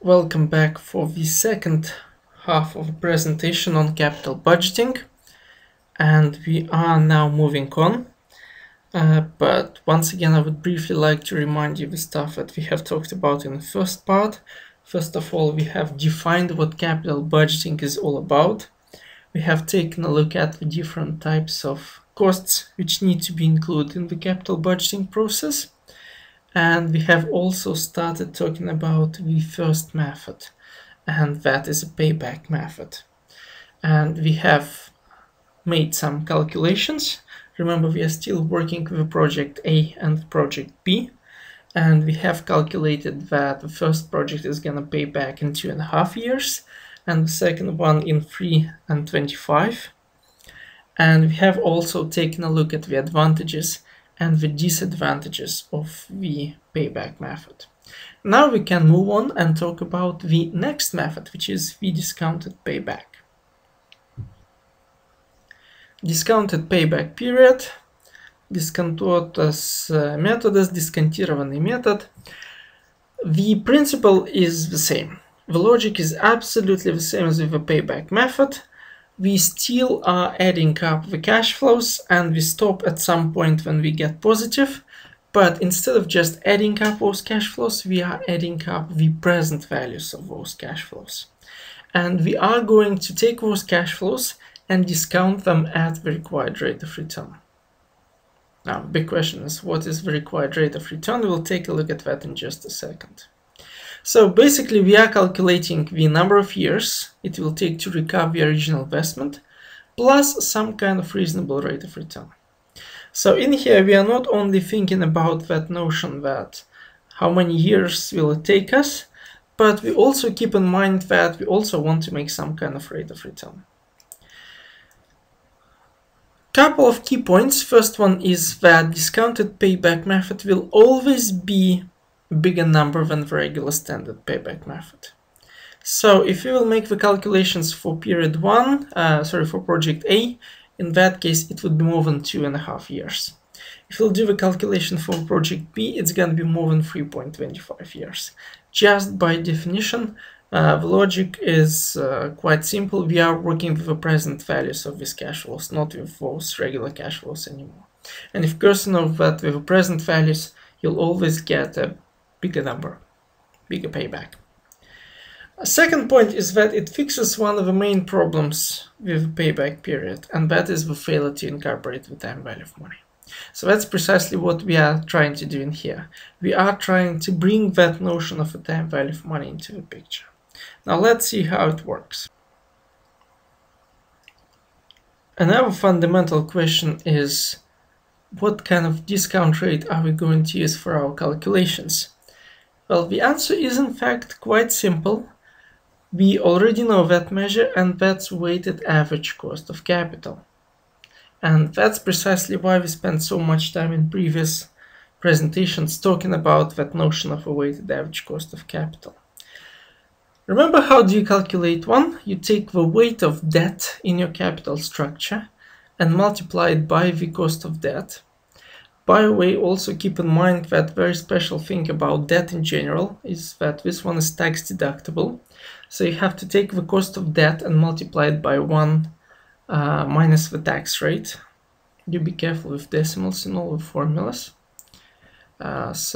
Welcome back for the second half of the presentation on capital budgeting, and we are now moving on. But once again, I would briefly like to remind you the stuff that we have talked about in the first part. First of all, we have defined what capital budgeting is all about. We have taken a look at the different types of costs which need to be included in the capital budgeting process. And we have also started talking about the first method, and that is a payback method. And we have made some calculations. Remember, we are still working with project A and project B, and we have calculated that the first project is going to pay back in 2.5 years, and the second one in 3 and 25. And we have also taken a look at the advantages and the disadvantages of the payback method. Now we can move on and talk about the next method, which is the discounted payback. Discounted payback period, diskontuotas metodas, diskontированный метод. The principle is the same. The logic is absolutely the same as with the payback method. We still are adding up the cash flows, and we stop at some point when we get positive, but instead of just adding up those cash flows, we are adding up the present values of those cash flows. And we are going to take those cash flows and discount them at the required rate of return. Now, the big question is, what is the required rate of return? We'll take a look at that in just a second. So basically, we are calculating the number of years it will take to recover the original investment, plus some kind of reasonable rate of return. So in here, we are not only thinking about that notion that how many years will it take us, but we also keep in mind that we also want to make some kind of rate of return. Couple of key points. First one is that discounted payback method will always be a bigger number than the regular standard payback method. So if we will make the calculations for period 1, for project A, in that case it would be more than 2.5 years. If we'll do the calculation for project B, it's going to be more than 3.25 years. Just by definition, the logic is quite simple. We are working with the present values of these cash flows, not with those regular cash flows anymore. And of course, you know that with the present values, you'll always get a bigger number, bigger payback. A second point is that it fixes one of the main problems with the payback period, and that is the failure to incorporate the time value of money. So that's precisely what we are trying to do in here. We are trying to bring that notion of a time value of money into the picture. Now let's see how it works. Another fundamental question is, what kind of discount rate are we going to use for our calculations? Well, the answer is in fact quite simple. We already know that measure, and that's weighted average cost of capital. And that's precisely why we spent so much time in previous presentations talking about that notion of a weighted average cost of capital. Remember, how do you calculate one? You take the weight of debt in your capital structure and multiply it by the cost of debt. By the way, also keep in mind that very special thing about debt in general is that this one is tax deductible. So you have to take the cost of debt and multiply it by 1 minus the tax rate. You be careful with decimals in all the formulas. This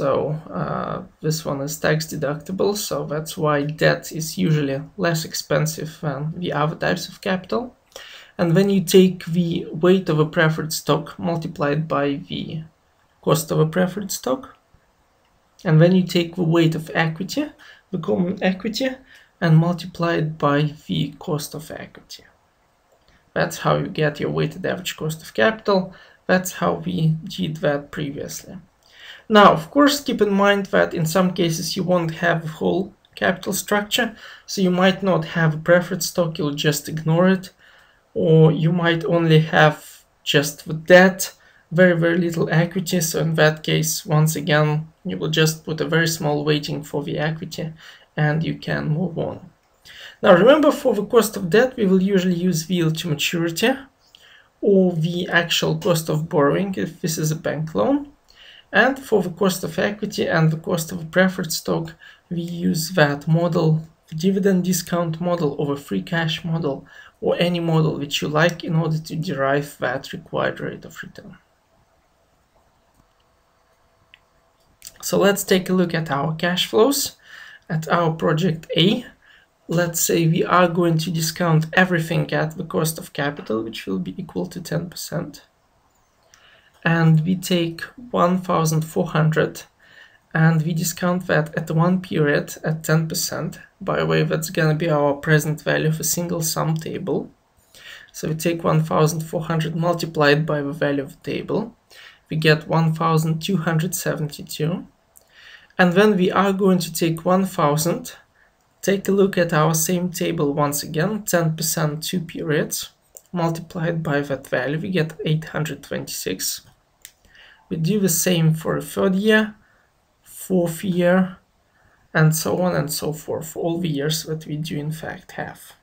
one is tax deductible, so that's why debt is usually less expensive than the other types of capital. And then you take the weight of a preferred stock multiplied by the cost of a preferred stock, and then you take the weight of equity, the common equity, and multiply it by the cost of equity. That's how you get your weighted average cost of capital. That's how we did that previously. Now, of course, keep in mind that in some cases you won't have the whole capital structure, so you might not have a preferred stock, you'll just ignore it, or you might only have just the debt, very little equity. So in that case, once again, you will just put a very small weighting for the equity and you can move on. Now remember, for the cost of debt, we will usually use the yield to maturity or the actual cost of borrowing if this is a bank loan. And for the cost of equity and the cost of a preferred stock, we use that model, the dividend discount model or the free cash model, or any model which you like in order to derive that required rate of return. So let's take a look at our cash flows at our project A. Let's say we are going to discount everything at the cost of capital, which will be equal to 10%. And we take 1,400 and we discount that at one period at 10%. By the way, that's going to be our present value of a single sum table. So we take 1,400 multiplied by the value of the table. We get 1,272. And then we are going to take 1,000. Take a look at our same table once again, 10% 2 periods. Multiplied by that value, we get 826. We do the same for a third year, fourth year, and so on and so forth, for all the years that we do in fact have.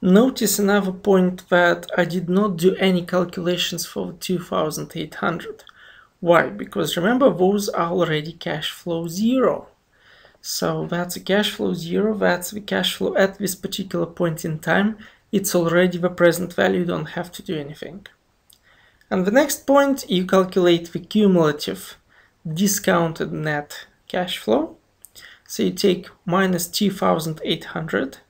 Notice another point that I did not do any calculations for the 2,800. Why? Because remember, those are already cash flow 0. So that's a cash flow 0, that's the cash flow at this particular point in time. It's already the present value, you don't have to do anything. And the next point, you calculate the cumulative discounted net cash flow. So you take minus 2,800,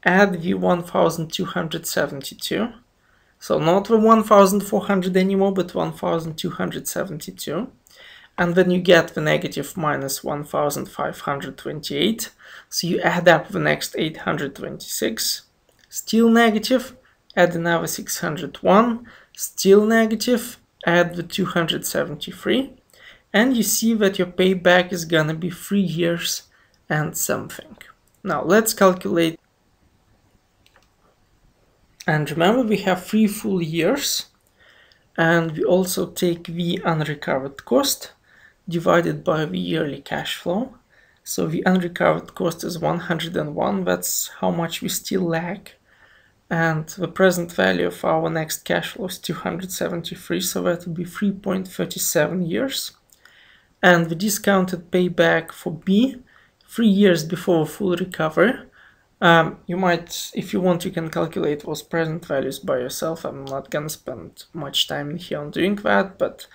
add the 1,272. So not the 1,400 anymore, but 1,272. And then you get the negative minus 1,528. So you add up the next 826. Still negative, add another 601. Still negative, add the 273. And you see that your payback is gonna be 3 years and something. Now let's calculate. And remember, we have 3 full years. And we also take the unrecovered cost divided by the yearly cash flow. So the unrecovered cost is 101, that's how much we still lack. And the present value of our next cash flow is 273, so that would be 3.37 years. And the discounted payback for B, 3 years before full recovery. You might, if you want, you can calculate those present values by yourself. I'm not gonna spend much time here on doing that, but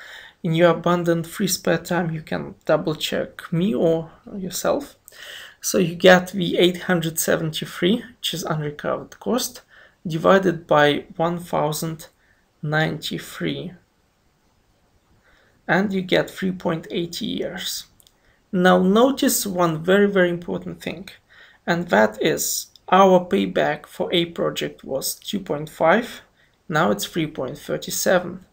in your abundant free spare time, you can double check me or yourself. So you get the 873, which is unrecovered cost, divided by 1,093. And you get 3.80 years. Now notice one very, very important thing. And that is our payback for A project was 2.5. Now it's 3.37.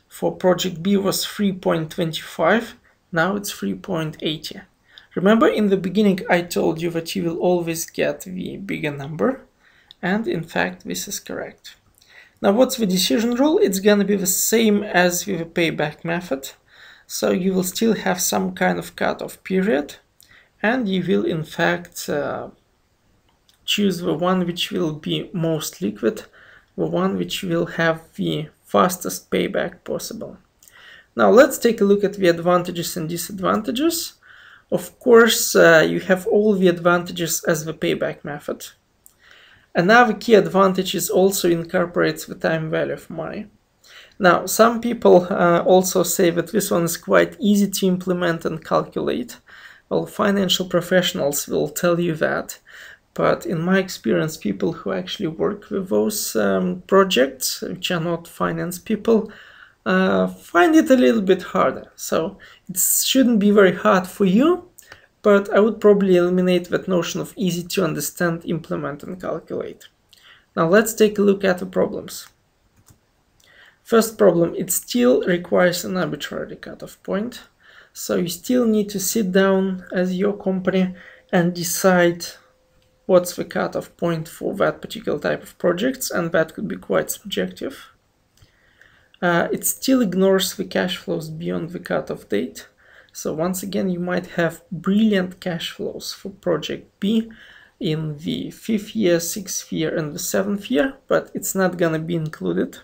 For project B was 3.25, now it's 3.80. Remember, in the beginning I told you that you will always get the bigger number, and in fact this is correct. Now what's the decision rule? It's gonna be the same as with the payback method. So you will still have some kind of cutoff period, and you will in fact choose the one which will be most liquid, the one which will have the fastest payback possible. Now let's take a look at the advantages and disadvantages. Of course, you have all the advantages as the payback method. Another key advantage is also incorporates the time value of money. Now, some people also say that this one is quite easy to implement and calculate. Well, financial professionals will tell you that. But in my experience, people who actually work with those projects, which are not finance people, find it a little bit harder. So it shouldn't be very hard for you, but I would probably eliminate that notion of easy to understand, implement, and calculate. Now let's take a look at the problems. First problem, it still requires an arbitrary cutoff point. So you still need to sit down as your company and decide what's the cutoff point for that particular type of projects, and that could be quite subjective. It still ignores the cash flows beyond the cutoff date. So once again, you might have brilliant cash flows for project B, in the 5th year, 6th year, and the 7th year, but it's not gonna be included.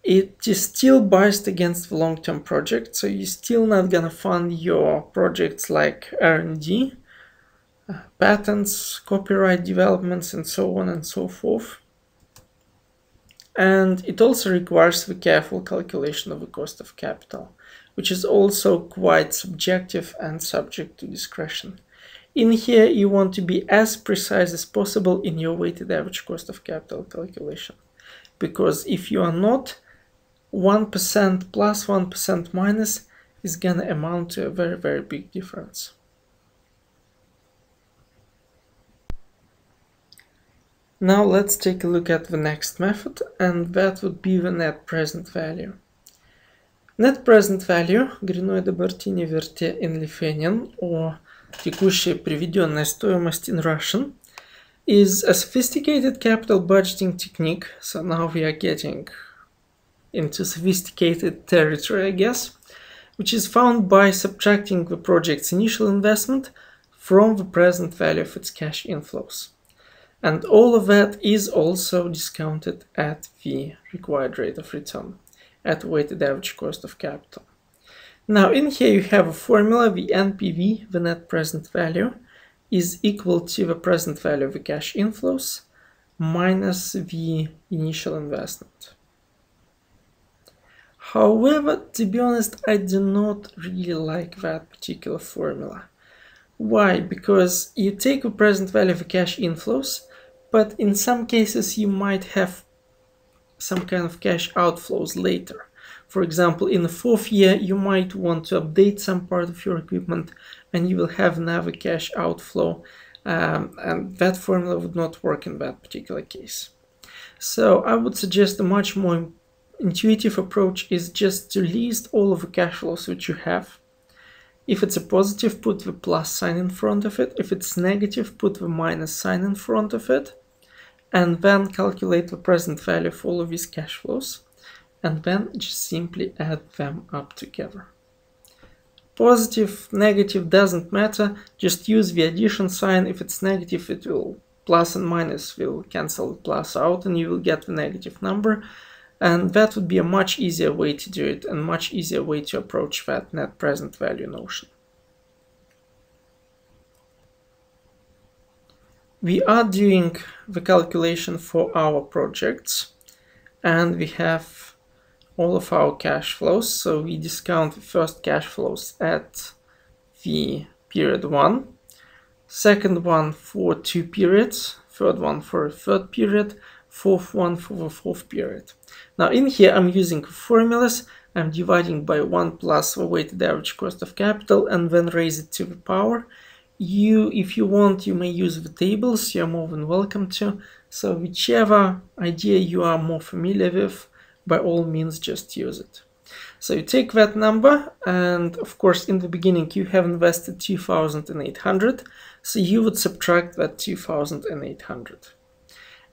It is still biased against the long-term project, so you're still not gonna fund your projects like R&D, patents, copyright developments, and so on and so forth. And it also requires the careful calculation of the cost of capital, which is also quite subjective and subject to discretion. In here, you want to be as precise as possible in your weighted average cost of capital calculation, because if you are not, 1% plus 1% minus is gonna amount to a very, very big difference. Now let's take a look at the next method, and that would be the net present value. Net present value, гряной dabartinė vertė in Lithuanian, or текущая приведенная стоимость in Russian, is a sophisticated capital budgeting technique. So now we are getting into sophisticated territory, I guess, which is found by subtracting the project's initial investment from the present value of its cash inflows. And all of that is also discounted at the required rate of return, at weighted average cost of capital. Now in here you have a formula, the NPV, the net present value, is equal to the present value of the cash inflows minus the initial investment. However, to be honest, I do not really like that particular formula. Why? Because you take the present value of the cash inflows, but in some cases you might have some kind of cash outflows later. For example, in the 4th year, you might want to update some part of your equipment and you will have another cash outflow, and that formula would not work in that particular case. So I would suggest a much more intuitive approach is just to list all of the cash flows which you have. If it's a positive, put the plus sign in front of it. If it's negative, put the minus sign in front of it. And then calculate the present value of all of these cash flows. And then just simply add them up together. Positive, negative, doesn't matter. Just use the addition sign. If it's negative, it will plus and minus will cancel the plus out and you will get the negative number. And that would be a much easier way to do it and much easier way to approach that net present value notion. We are doing the calculation for our projects and we have all of our cash flows. So we discount the first cash flows at the period 1, second one for 2 periods, third one for a third period, fourth one for the 4th period. Now in here I'm using formulas. I'm dividing by 1 plus the weighted average cost of capital and then raise it to the power. If you want, you may use the tables. You're more than welcome to. So whichever idea you are more familiar with, by all means just use it. So you take that number, and of course in the beginning you have invested 2,800, so you would subtract that 2,800.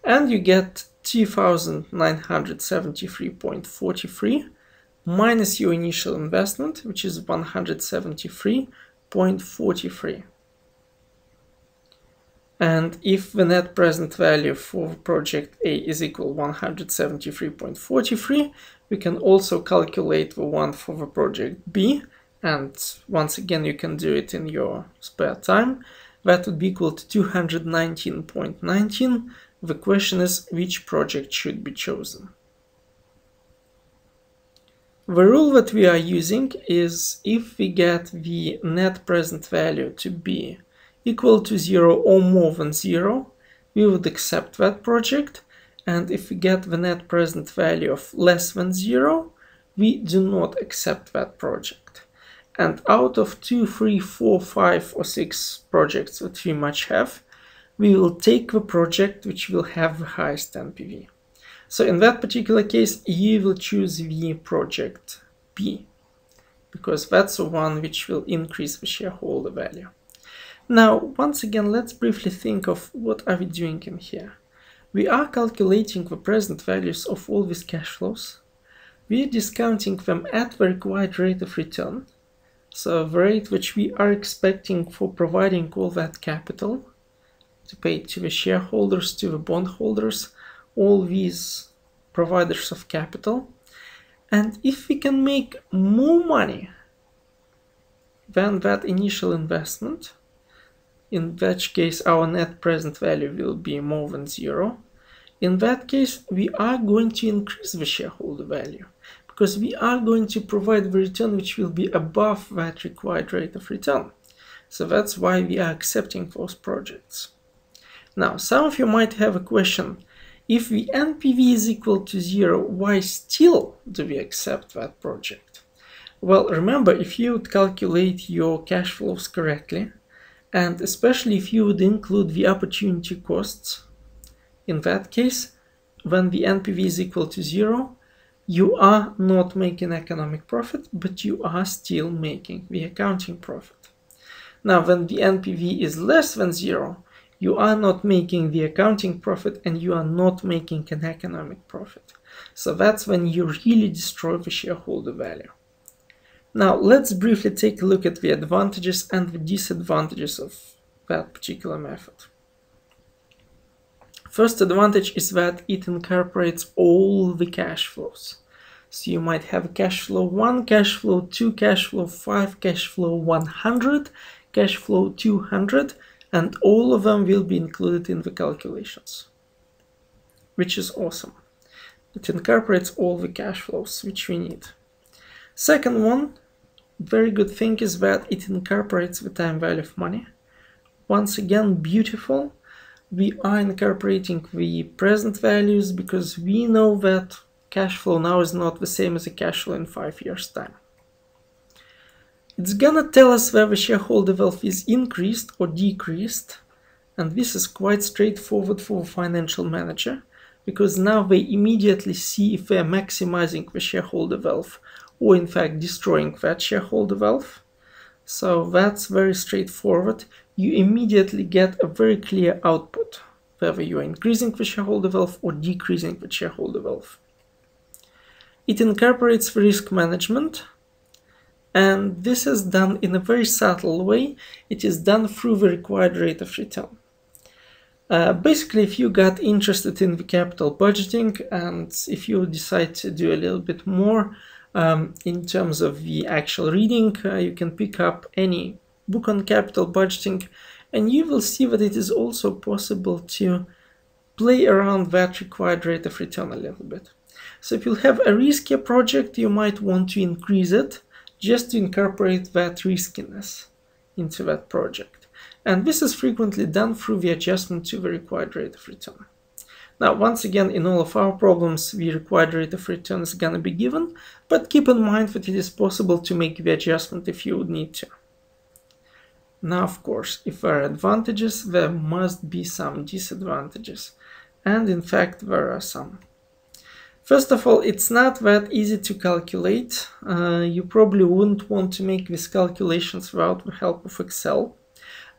And you get 2,973.43 minus your initial investment, which is 173.43. And if the net present value for project A is equal 173.43, we can also calculate the one for the project B. And once again, you can do it in your spare time. That would be equal to 219.19. The question is, which project should be chosen? The rule that we are using is if we get the net present value to be equal to 0 or more than 0, we would accept that project. And if we get the net present value of less than 0, we do not accept that project. And out of 2, 3, 4, 5 or 6 projects that we much have, we will take the project which will have the highest NPV. So in that particular case, you will choose the project B, because that's the one which will increase the shareholder value. Now, once again, let's briefly think of what are we doing in here. We are calculating the present values of all these cash flows. We are discounting them at the required rate of return, so the rate which we are expecting for providing all that capital. to pay to the shareholders, to the bondholders, all these providers of capital. And if we can make more money than that initial investment, in which case our net present value will be more than zero, in that case we are going to increase the shareholder value, because we are going to provide the return which will be above that required rate of return. So that's why we are accepting those projects. Now, some of you might have a question: if the NPV is equal to zero, why still do we accept that project? Well, remember, if you would calculate your cash flows correctly, and especially if you would include the opportunity costs, in that case, when the NPV is equal to zero, you are not making economic profit, but you are still making the accounting profit. Now, when the NPV is less than zero, you are not making the accounting profit and you are not making an economic profit. So that's when you really destroy the shareholder value. Now, let's briefly take a look at the advantages and the disadvantages of that particular method. First advantage is that it incorporates all the cash flows. So you might have cash flow 1, cash flow 2, cash flow 5, cash flow 100, cash flow 200, and all of them will be included in the calculations, which is awesome. It incorporates all the cash flows which we need. Second one, very good thing is that it incorporates the time value of money. Once again, beautiful. We are incorporating the present values because we know that cash flow now is not the same as a cash flow in 5 years' time. It's gonna tell us whether shareholder wealth is increased or decreased, and this is quite straightforward for a financial manager, because now they immediately see if they are maximizing the shareholder wealth or in fact destroying that shareholder wealth. So that's very straightforward. You immediately get a very clear output, whether you are increasing the shareholder wealth or decreasing the shareholder wealth. It incorporates the risk management, and this is done in a very subtle way. It is done through the required rate of return. Basically, if you got interested in the capital budgeting and if you decide to do a little bit more in terms of the actual reading, you can pick up any book on capital budgeting, and you will see that it is also possible to play around that required rate of return a little bit. So if you have a riskier project, you might want to increase it just to incorporate that riskiness into that project. And this is frequently done through the adjustment to the required rate of return. Now, once again, in all of our problems, the required rate of return is going to be given, but keep in mind that it is possible to make the adjustment if you would need to. Now, of course, if there are advantages, there must be some disadvantages. And in fact, there are some. First of all, it's not that easy to calculate. You probably wouldn't want to make these calculations without the help of Excel.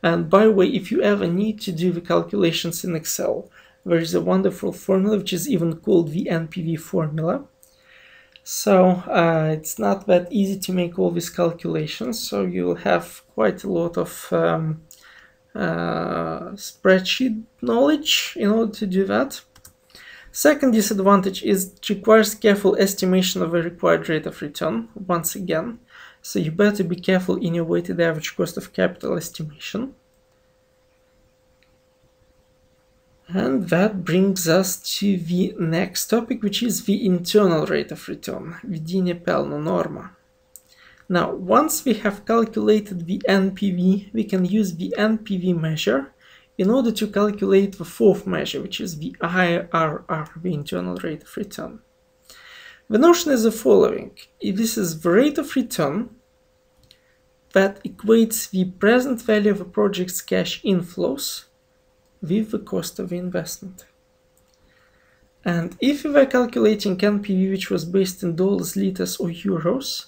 And by the way, if you ever need to do the calculations in Excel, there is a wonderful formula which is even called the NPV formula. So it's not that easy to make all these calculations, so you'll have quite a lot of spreadsheet knowledge in order to do that. Second disadvantage is it requires careful estimation of a required rate of return, once again. So you better be careful in your weighted average cost of capital estimation. And that brings us to the next topic, which is the internal rate of return, ведение пълна норма. Now, once we have calculated the NPV, we can use the NPV measure in order to calculate the fourth measure, which is the IRR, the internal rate of return. The notion is the following. This is the rate of return that equates the present value of a project's cash inflows with the cost of the investment. And if we were calculating NPV which was based in dollars, liters or euros,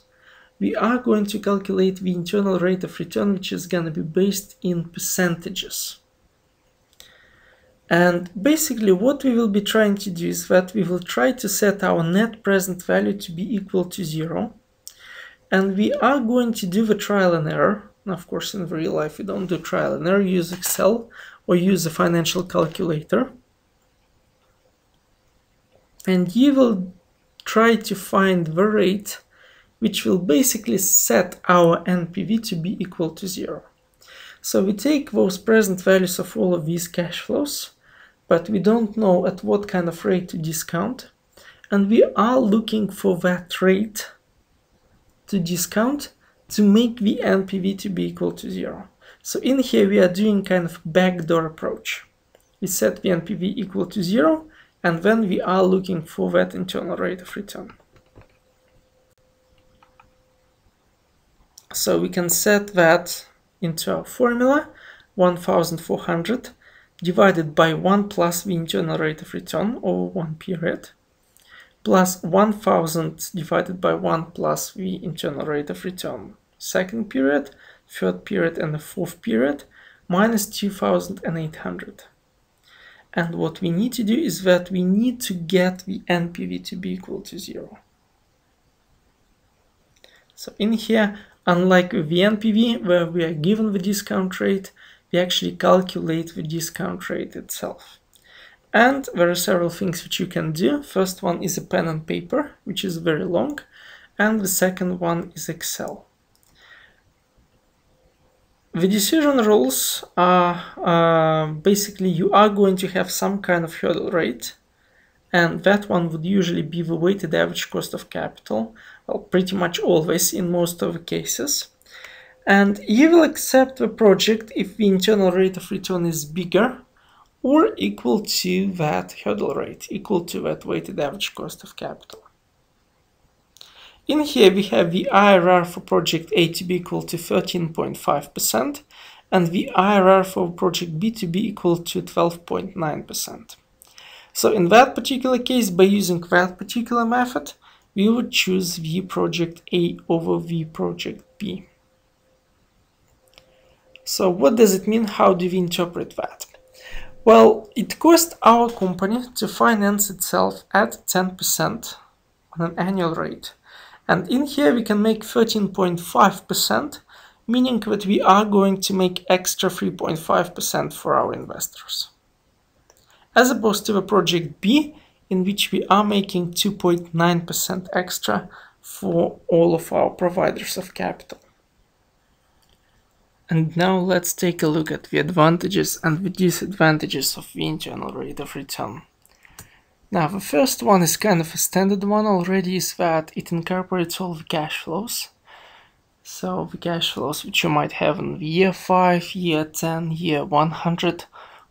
we are going to calculate the internal rate of return which is going to be based in percentages. And basically what we will be trying to do is that we will try to set our net present value to be equal to 0. And we are going to do the trial and error. Now, of course, in real life, we don't do trial and error, use Excel, or use a financial calculator, and you will try to find the rate which will basically set our NPV to be equal to 0. So we take those present values of all of these cash flows, but we don't know at what kind of rate to discount, and we are looking for that rate to discount to make the NPV to be equal to 0. So in here we are doing kind of backdoor approach. We set the NPV equal to 0, and then we are looking for that internal rate of return. So we can set that into our formula, 1400 divided by 1 plus the internal rate of return over one period, plus 1000 divided by 1 plus the internal rate of return second period, third period, and the fourth period, minus 2800. And what we need to do is that we need to get the NPV to be equal to 0. So in here, unlike with the NPV, where we are given the discount rate, we actually calculate the discount rate itself. And there are several things which you can do. First one is a pen and paper, which is very long, and the second one is Excel. The decision rules are basically you are going to have some kind of hurdle rate, and that one would usually be the weighted average cost of capital, well, pretty much always in most of the cases. And you will accept the project if the internal rate of return is bigger or equal to that hurdle rate, equal to that weighted average cost of capital. In here we have the IRR for project A to be equal to 13.5% and the IRR for project B to be equal to 12.9%. So in that particular case, by using that particular method, we would choose the project A over the project B. So what does it mean? How do we interpret that? Well, it costs our company to finance itself at 10% on an annual rate. And in here we can make 13.5%, meaning that we are going to make extra 3.5% for our investors. As opposed to the project B, in which we are making 2.9% extra for all of our providers of capital. And now let's take a look at the advantages and the disadvantages of the internal rate of return. Now the first one is kind of a standard one already, is that it incorporates all the cash flows. So the cash flows which you might have in year 5, year 10, year 100,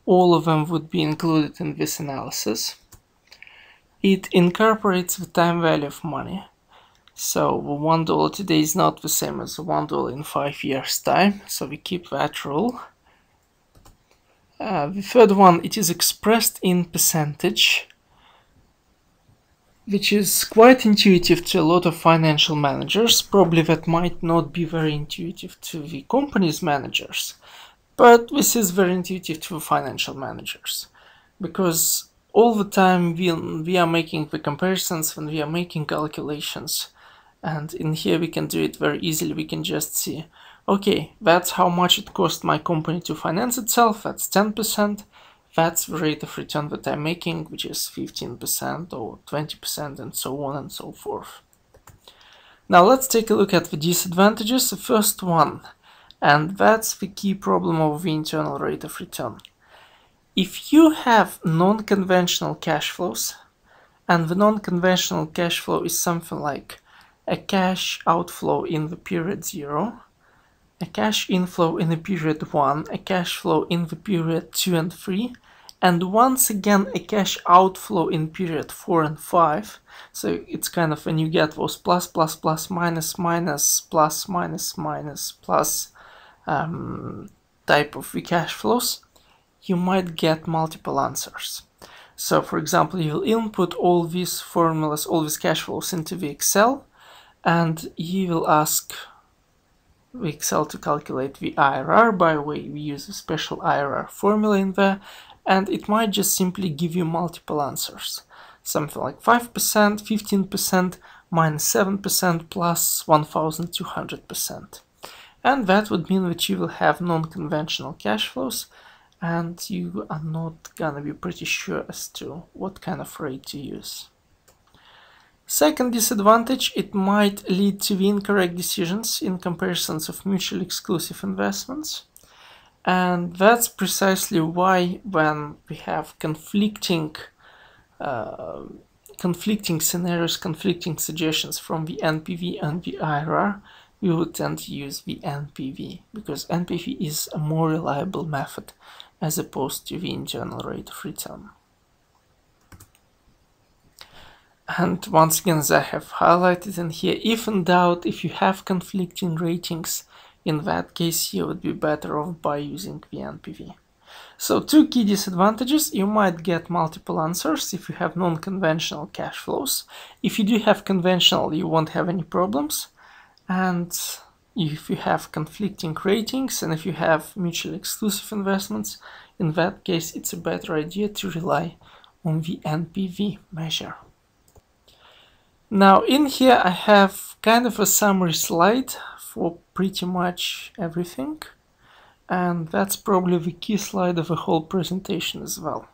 all of them would be included in this analysis. It incorporates the time value of money. So the $1 today is not the same as the $1 in 5 years' time, so we keep that rule. The third one, it is expressed in percentage, which is quite intuitive to a lot of financial managers. Probably that might not be very intuitive to the company's managers, but this is very intuitive to financial managers, because all the time we are making the comparisons when we are making calculations, and in here we can do it very easily. We can just see, okay, that's how much it cost my company to finance itself, that's 10%, that's the rate of return that I'm making, which is 15% or 20% and so on and so forth. Now let's take a look at the disadvantages. The first one, and that's the key problem of the internal rate of return. If you have non-conventional cash flows, and the non-conventional cash flow is something like a cash outflow in the period 0, a cash inflow in the period 1, a cash flow in the period 2 and 3, and once again a cash outflow in period 4 and 5. So it's kind of when you get those plus, plus, plus, minus, minus, plus, minus, minus, plus type of the cash flows, you might get multiple answers. So for example, you will input all these formulas, all these cash flows into the Excel, and you will ask the Excel to calculate the IRR. By the way, we use a special IRR formula in there, and it might just simply give you multiple answers. Something like 5%, 15%, minus 7%, plus 1200%. And that would mean that you will have non-conventional cash flows, and you are not gonna be pretty sure as to what kind of rate to use. Second disadvantage, it might lead to the incorrect decisions in comparisons of mutually exclusive investments. And that's precisely why when we have conflicting scenarios, conflicting suggestions from the NPV and the IRR, we would tend to use the NPV, because NPV is a more reliable method as opposed to the internal rate of return. And once again, as I have highlighted in here, if in doubt, if you have conflicting ratings, in that case you would be better off by using the NPV. So two key disadvantages: you might get multiple answers if you have non-conventional cash flows. If you do have conventional, you won't have any problems. And if you have conflicting ratings and if you have mutually exclusive investments, in that case it's a better idea to rely on the NPV measure. Now in here I have kind of a summary slide for pretty much everything, and that's probably the key slide of the whole presentation as well.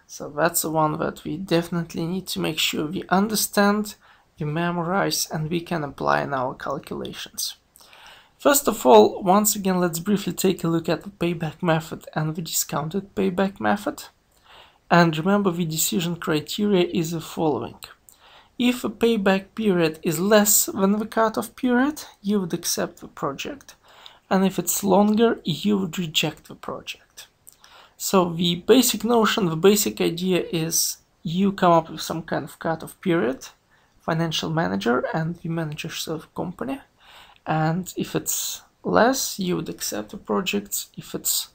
So that's the one that we definitely need to make sure we understand, we memorize, and we can apply in our calculations. First of all, once again, let's briefly take a look at the payback method and the discounted payback method. And remember, the decision criteria is the following. If a payback period is less than the cutoff period, you would accept the project. And if it's longer, you would reject the project. So the basic notion, the basic idea is you come up with some kind of cutoff period, financial manager and the managers of the company. And if it's less, you would accept the projects. If it's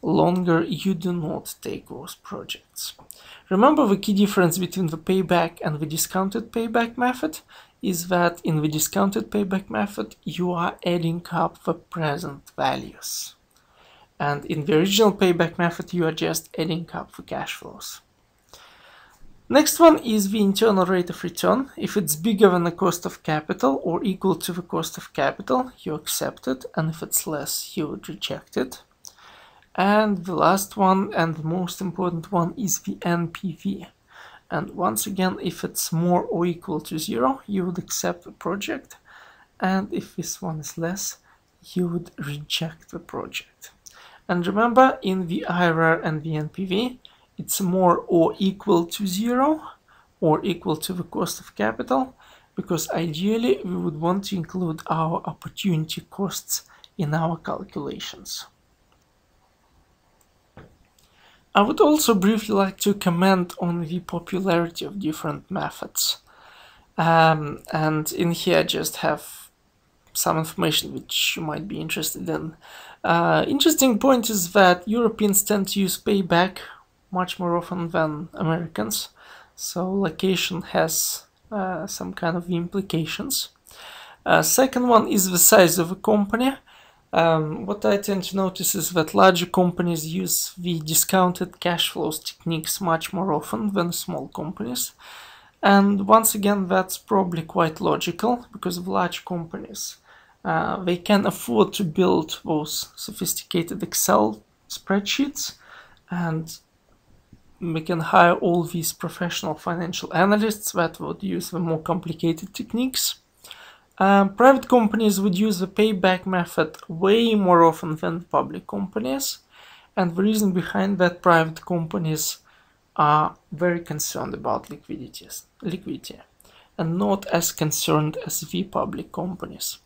longer, you do not take those projects. Remember, the key difference between the payback and the discounted payback method is that in the discounted payback method, you are adding up the present values. And in the original payback method, you are just adding up the cash flows. Next one is the internal rate of return. If it's bigger than the cost of capital or equal to the cost of capital, you accept it, and if it's less, you would reject it. And the last one, and the most important one, is the NPV. And once again, if it's more or equal to 0, you would accept the project, and if this one is less, you would reject the project. And remember, in the IRR and the NPV, it's more or equal to 0 or equal to the cost of capital, because ideally we would want to include our opportunity costs in our calculations. I would also briefly like to comment on the popularity of different methods. And in here I just have some information which you might be interested in. Interesting point is that Europeans tend to use payback much more often than Americans. So location has some kind of implications. Second one is the size of a company. What I tend to notice is that larger companies use the discounted cash flows techniques much more often than small companies. And once again, that's probably quite logical, because of large companies, they can afford to build those sophisticated Excel spreadsheets, and we can hire all these professional financial analysts that would use the more complicated techniques. Private companies would use the payback method way more often than public companies, and the reason behind that, private companies are very concerned about liquidity and not as concerned as the public companies.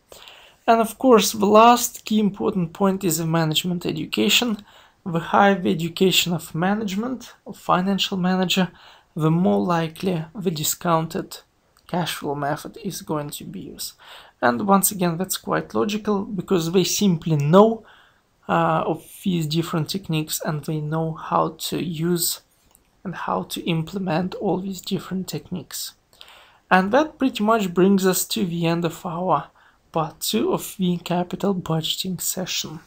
And of course, the last key important point is the management education. The higher the education of management, of financial manager, the more likely the discounted cash flow method is going to be used. And once again, that's quite logical, because they simply know of these different techniques, and they know how to use and how to implement all these different techniques. And that pretty much brings us to the end of our part 2 of the capital budgeting session.